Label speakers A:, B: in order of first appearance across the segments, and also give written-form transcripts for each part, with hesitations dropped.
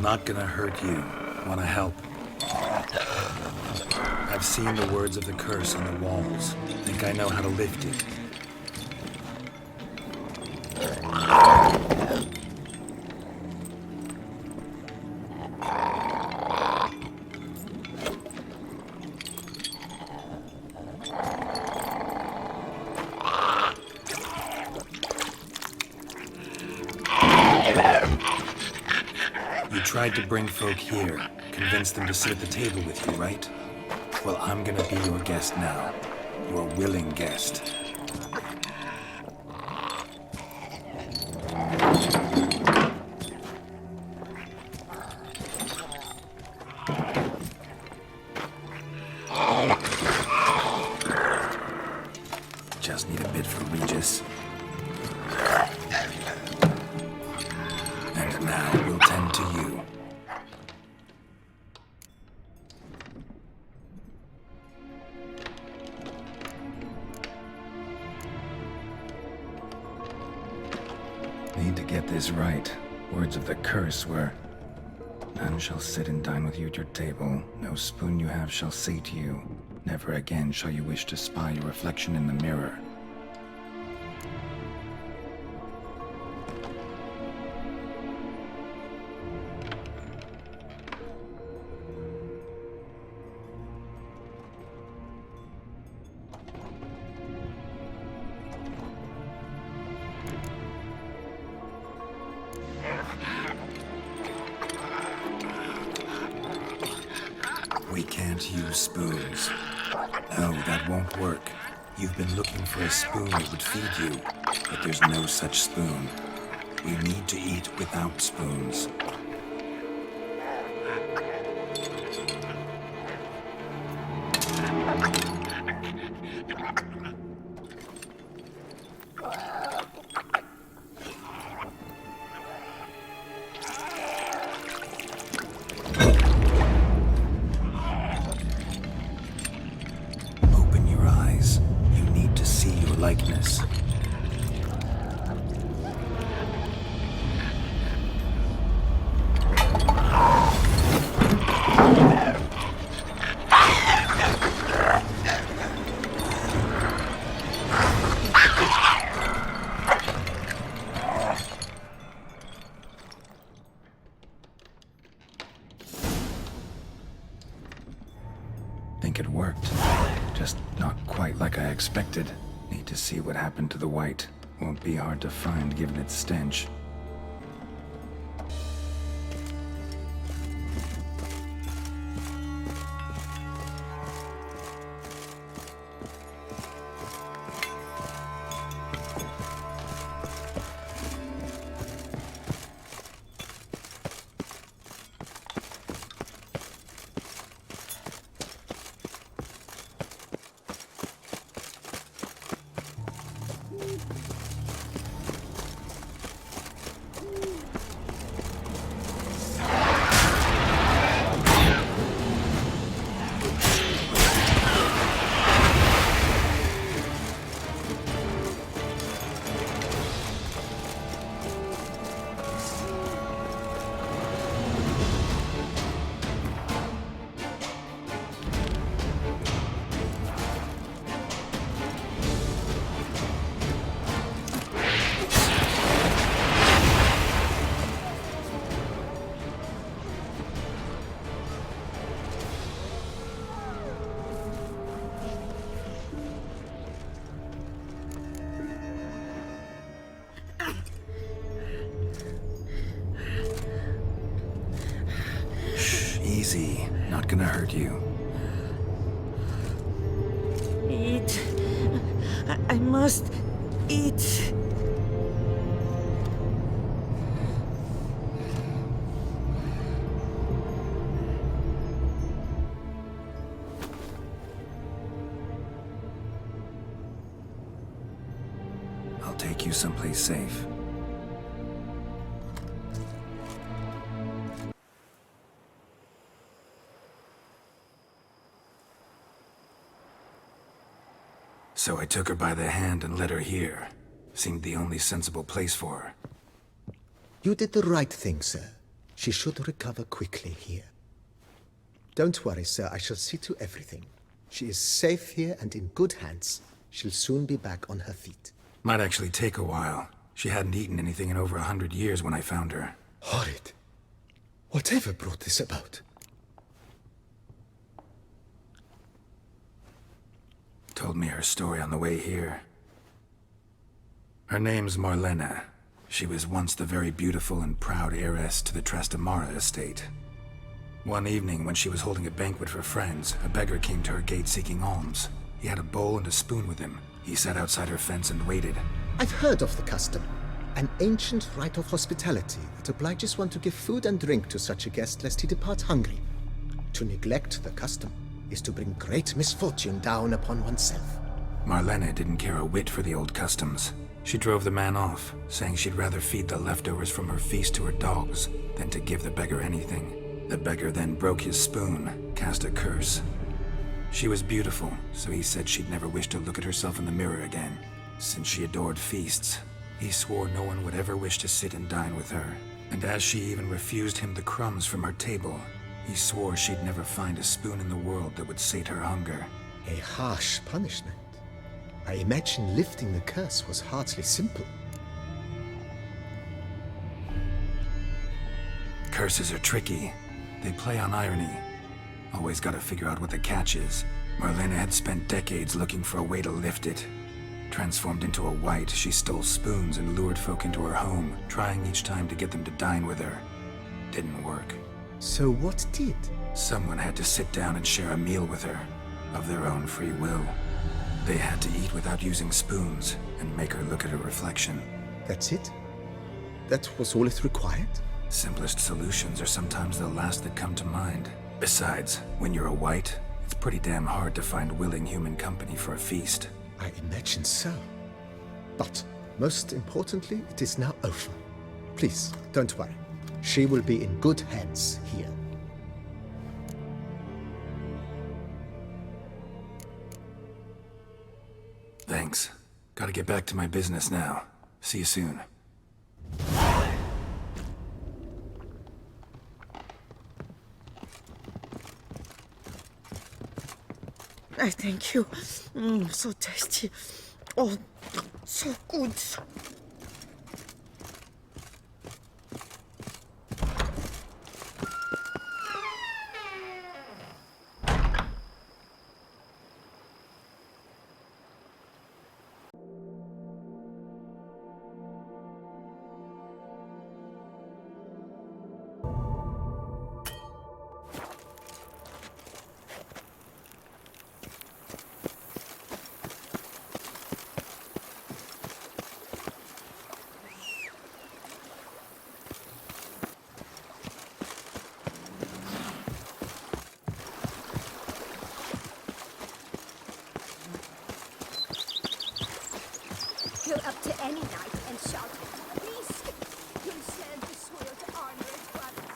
A: Not gonna hurt you. Wanna help? I've seen the words of the curse on the walls. Think I know how to lift it. Tried to bring folk here, convince them to sit at the table with you, right? Well, I'm gonna be your guest now. Your willing guest. Just need a bit for Regis. And now we'll tend to you. Need to get this right. Words of the curse were, "None shall sit and dine with you at your table. No spoon you have shall say to you, never again shall you wish to spy your reflection in the mirror." We can't use spoons. No, that won't work. You've been looking for a spoon that would feed you, but there's no such spoon. We need to eat without spoons. Likeness. Think it worked. Just not quite like I expected. Need to see what happened to the Wight. Won't be hard to find given its stench. Easy. Not gonna hurt you.
B: Eat. I must eat.
A: I'll take you someplace safe. So I took her by the hand and led her here. Seemed the only sensible place for her.
C: You did the right thing, sir. She should recover quickly here. Don't worry, sir. I shall see to everything. She is safe here and in good hands. She'll soon be back on her feet.
A: Might actually take a while. She hadn't eaten anything in over 100 years when I found her.
C: Horrid. Whatever brought this about?
A: Told me her story on the way here. Her name's Marlena. She was once the very beautiful and proud heiress to the Trastamara estate. One evening, when she was holding a banquet for friends, a beggar came to her gate seeking alms. He had a bowl and a spoon with him. He sat outside her fence and waited.
C: I've heard of the custom. An ancient rite of hospitality that obliges one to give food and drink to such a guest lest he depart hungry. To neglect the custom is to bring great misfortune down upon oneself.
A: Marlena didn't care a whit for the old customs. She drove the man off, saying she'd rather feed the leftovers from her feast to her dogs than to give the beggar anything. The beggar then broke his spoon, cast a curse. She was beautiful, so he said she'd never wish to look at herself in the mirror again. Since she adored feasts, he swore no one would ever wish to sit and dine with her. And as she even refused him the crumbs from her table, he swore she'd never find a spoon in the world that would sate her hunger.
C: A harsh punishment. I imagine lifting the curse was hardly simple.
A: Curses are tricky. They play on irony. Always gotta figure out what the catch is. Marlena had spent decades looking for a way to lift it. Transformed into a wight, she stole spoons and lured folk into her home, trying each time to get them to dine with her. Didn't work.
C: So what did?
A: Someone had to sit down and share a meal with her, of their own free will. They had to eat without using spoons, and make her look at her reflection.
C: That's it? That was all it required?
A: Simplest solutions are sometimes the last that come to mind. Besides, when you're a wight, it's pretty damn hard to find willing human company for a feast.
C: I imagine so. But, most importantly, it is now over. Please, don't worry. She will be in good hands here.
A: Thanks. Gotta get back to my business now. See you soon.
B: I thank you. So tasty. Oh, so good.
D: Go up to any knight and shout, "Beast! You'll serve the sword to armor its brothers."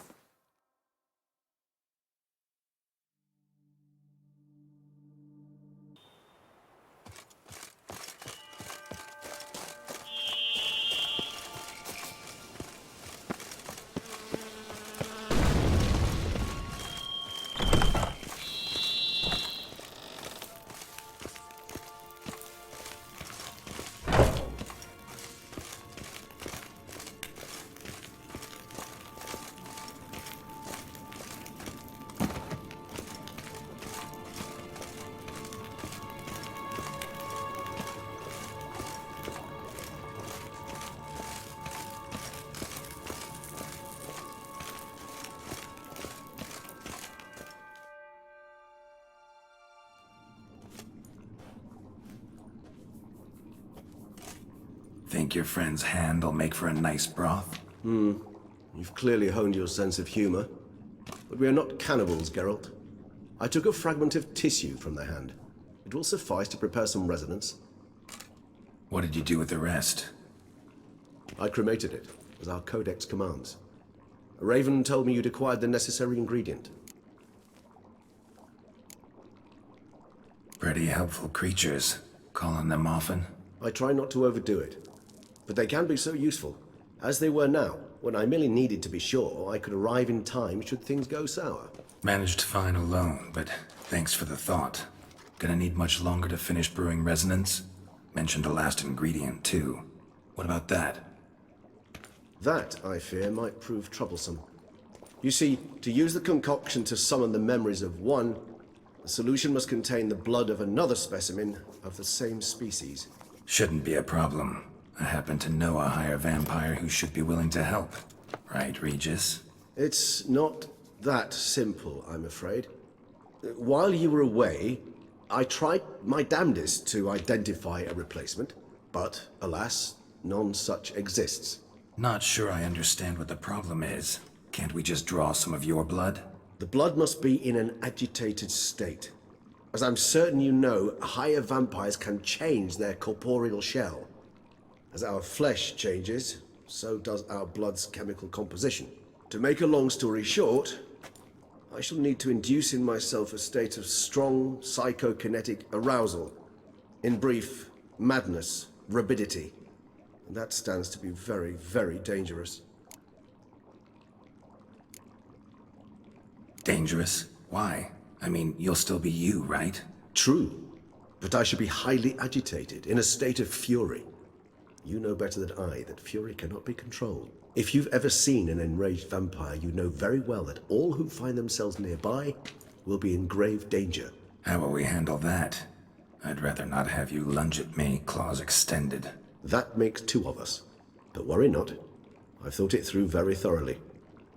A: Think your friend's hand will make for a nice broth?
E: You've clearly honed your sense of humor. But we are not cannibals, Geralt. I took a fragment of tissue from the hand. It will suffice to prepare some resonance.
A: What did you do with the rest?
E: I cremated it, as our codex commands. A raven told me you'd acquired the necessary ingredient.
A: Pretty helpful creatures. Calling them often?
E: I try not to overdo it, but they can be so useful, as they were now, when I merely needed to be sure I could arrive in time should things go sour.
A: Managed fine alone, but thanks for the thought. Gonna need much longer to finish brewing resonance? Mentioned a last ingredient, too. What about that?
E: That, I fear, might prove troublesome. You see, to use the concoction to summon the memories of one, the solution must contain the blood of another specimen of the same species.
A: Shouldn't be a problem. I happen to know a higher vampire who should be willing to help. Right, Regis?
E: It's not that simple, I'm afraid. While you were away, I tried my damnedest to identify a replacement, but alas, none such exists.
A: Not sure I understand what the problem is. Can't we just draw some of your blood?
E: The blood must be in an agitated state. As I'm certain you know, higher vampires can change their corporeal shell. As our flesh changes, so does our blood's chemical composition. To make a long story short, I shall need to induce in myself a state of strong psychokinetic arousal. In brief, madness, rabidity. And that stands to be very, very dangerous.
A: Dangerous? Why? I mean, you'll still be you, right?
E: True, but I should be highly agitated, in a state of fury. You know better than I that fury cannot be controlled. If you've ever seen an enraged vampire, you know very well that all who find themselves nearby will be in grave danger.
A: How will we handle that? I'd rather not have you lunge at me, claws extended.
E: That makes two of us. But worry not. I've thought it through very thoroughly.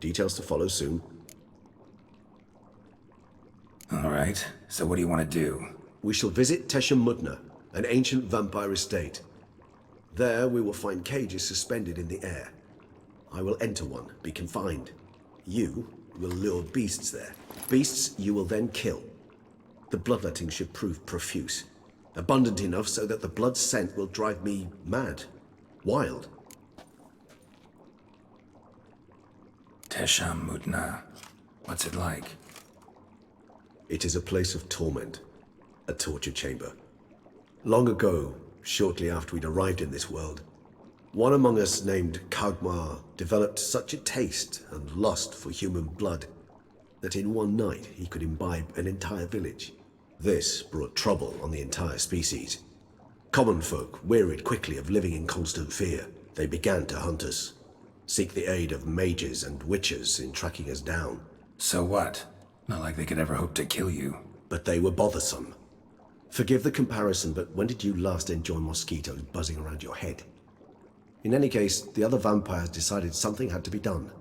E: Details to follow soon.
A: All right, so what do you want to do?
E: We shall visit Teshem Mudna, an ancient vampire estate. There we will find cages suspended in the air. I will enter one, be confined. You will lure beasts there. Beasts you will then kill. The bloodletting should prove profuse. Abundant enough so that the blood scent will drive me mad. Wild.
A: Teshem Mudna. What's it like?
E: It is a place of torment. A torture chamber. Long ago, shortly after we'd arrived in this world, one among us named Kagmar developed such a taste and lust for human blood that in one night he could imbibe an entire village. This brought trouble on the entire species. Common folk wearied quickly of living in constant fear. They began to hunt us, seek the aid of mages and witches in tracking us down.
A: So what? Not like they could ever hope to kill you.
E: But they were bothersome. Forgive the comparison, but when did you last enjoy mosquitoes buzzing around your head? In any case, the other vampires decided something had to be done.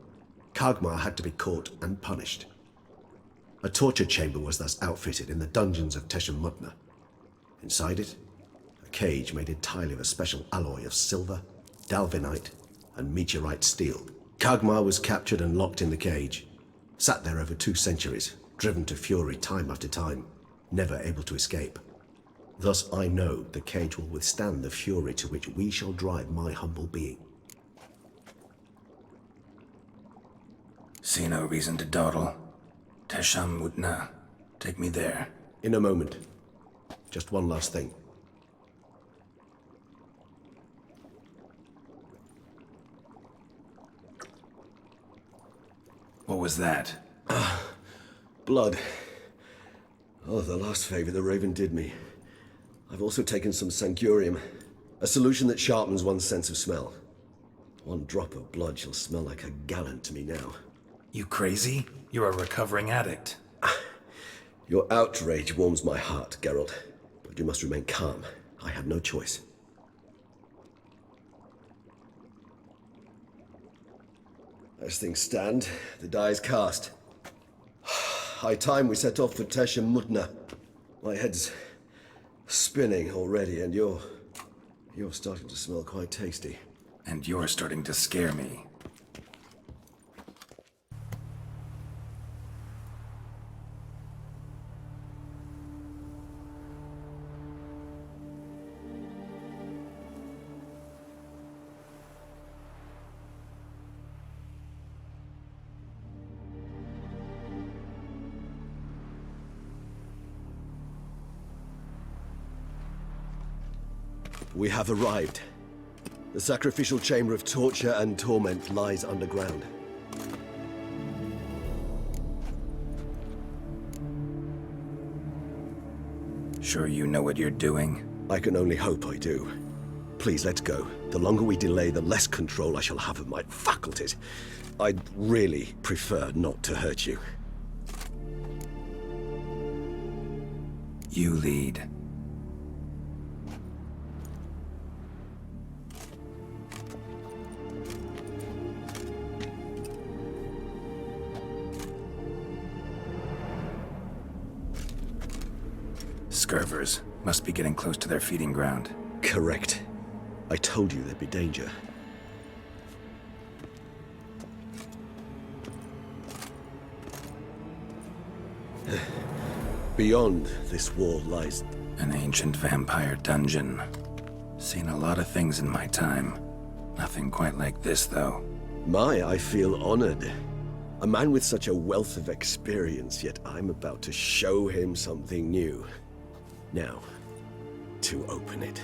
E: Kagmar had to be caught and punished. A torture chamber was thus outfitted in the dungeons of Teshem Mudna. Inside it, a cage made entirely of a special alloy of silver, dalvinite, and meteorite steel. Kagmar was captured and locked in the cage. Sat there over 2 centuries, driven to fury time after time, never able to escape. Thus I know the cage will withstand the fury to which we shall drive my humble being.
A: See no reason to dawdle. Teshem Mudna. Take me there.
E: In a moment. Just one last thing.
A: What was that?
E: Blood. Oh, the last favor the Raven did me. I've also taken some Sancurium, a solution that sharpens one's sense of smell. One drop of blood shall smell like a gallon to me now.
A: You crazy? You're a recovering addict.
E: Your outrage warms my heart, Geralt, but you must remain calm. I have no choice. As things stand, the die is cast. High time we set off for Teshem Mudna. My head's spinning already, and you're You're starting to smell quite tasty.
A: And you're starting to scare me.
E: We have arrived. The sacrificial chamber of torture and torment lies underground.
A: Sure you know what you're doing?
E: I can only hope I do. Please, let's go. The longer we delay, the less control I shall have of my faculties. I'd really prefer not to hurt you.
A: You lead. Scurvers must be getting close to their feeding ground.
E: Correct. I told you there'd be danger. Beyond this wall lies...
A: An ancient vampire dungeon. Seen a lot of things in my time. Nothing quite like this, though.
E: I feel honored. A man with such a wealth of experience, yet I'm about to show him something new. Now, to open it.